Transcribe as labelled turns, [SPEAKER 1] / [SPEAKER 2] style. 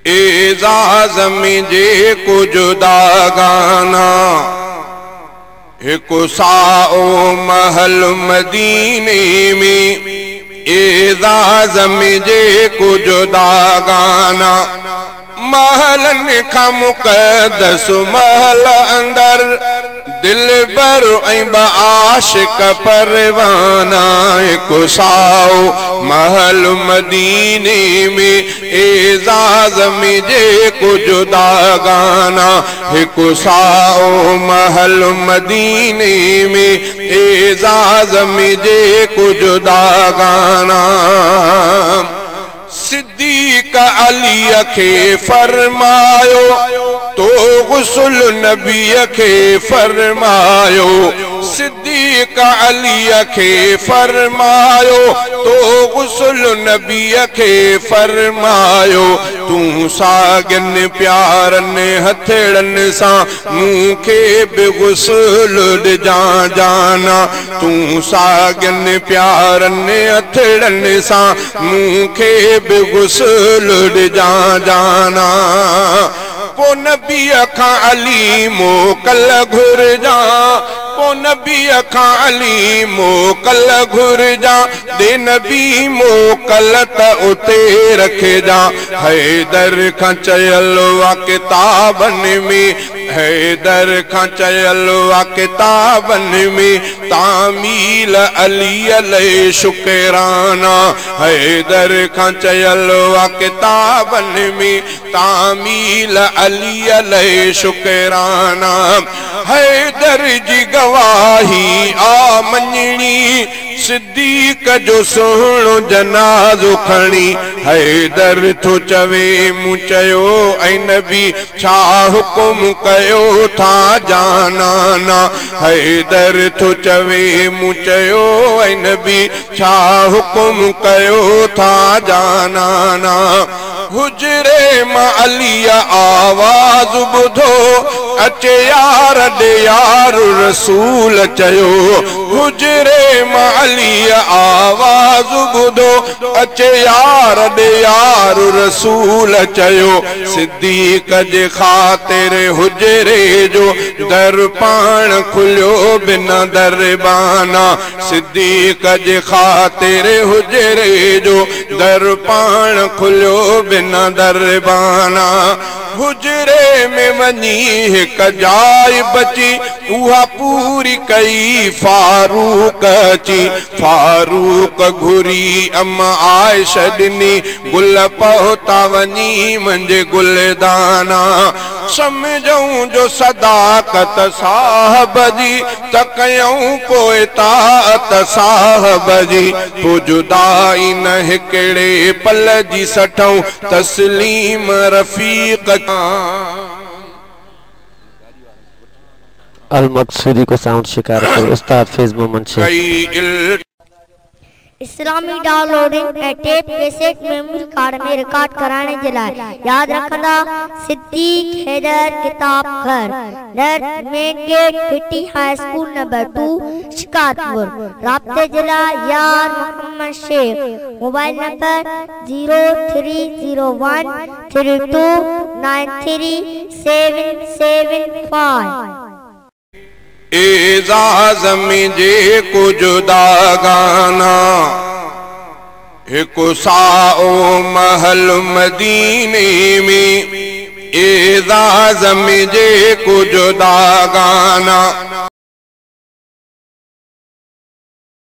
[SPEAKER 1] एजाज में जेको जुदा गाना एक साओ महल मदीने में एजाज में जेको जुदा गाना महलन का मुकदस महल अंदर दिलबर आशिक परवाना एक साओ महल मदीने में एजाज में जेको जुदा गाना एक साओ महल मदीने में एजाज में जेको जुदा गाना सिद्दीक अली के फरमायो तो गुसल नबी के फरमायो सिद्दीक अली के फरमायो तो गुसल नबी के फरमायो तू सागन प्यारन हथड़न सा मूंखे बि गुसल जाना तू सागन प्यारन हथड़न सा मूंखे बि गुसल जाना पो नबी खां अली मोकल ghurjaan पो नबी खां अली मोकल ghurjaan दे नबी मोकल त उते रखजा हैदर खां चयल वा किताबन में हैदर खां चयल वा किताबन में तामील अली अलैहि शुक्राना हैदर खां चयल वा किताबन में तामील अली अलैहि शुक्राना हैदर जी गवाही आ मञणी सिद्दीक जो सोहणो जनाज़ो खणी हैदर थो चवे मूं चयो ऐं नबी छा हुकुम कयो था जाना हैदर थो चवे मूं चयो ऐं नबी छा हुकुम कयो था जाना हुजरे मां अली आवाज़ ॿुधो अचे यार ॾे यार रसूल चयो हुजरे मां अली आवाज़ ॿुधो अचे यार ॾे यार रसूल चयो सिद्दीक जे ख़ातिर हुजरे जो दर पाण खुलियो बिना दरबाना सिद्दीक जे ख़ातिर हुजरे जो दर पाण खुलियो बिना दरबाना हुजरे में वनी हिक जाय बची उहा पूरी कई फारूक अची फारूक घुरी अम्मा आयशा ॾिनी गुल पहुता वनी मुंहिंजे गुलदाना समझूं जो सदाकत साहब जी त कयूं पोइ ताअत साहब जी पोइ जुदाई न हिकिड़े पल जी सठऊं तस्लीम रफ़ीक
[SPEAKER 2] अल-मकसूदी को साउंड शिकार कर उस्ताद फेज मोहम्मद शेख
[SPEAKER 3] इस्लामी डाउनलोडिंग ऐं टेप कैसेट मेमोरी कार्ड में रिकॉर्ड कराने जे लाइ याद रखंदा सिद्दीक हैदर किताब घर नर मेन गेट पिटी हाई स्कूल नंबर 2 शिकारपुर राब्ते जे लाइ यार मोहम्मद शेख मोबाइल नंबर 033012937775
[SPEAKER 1] एजाज में जेको जुदा गाना एक साओ महल मदीने में एजाज में जेको जुदा गाना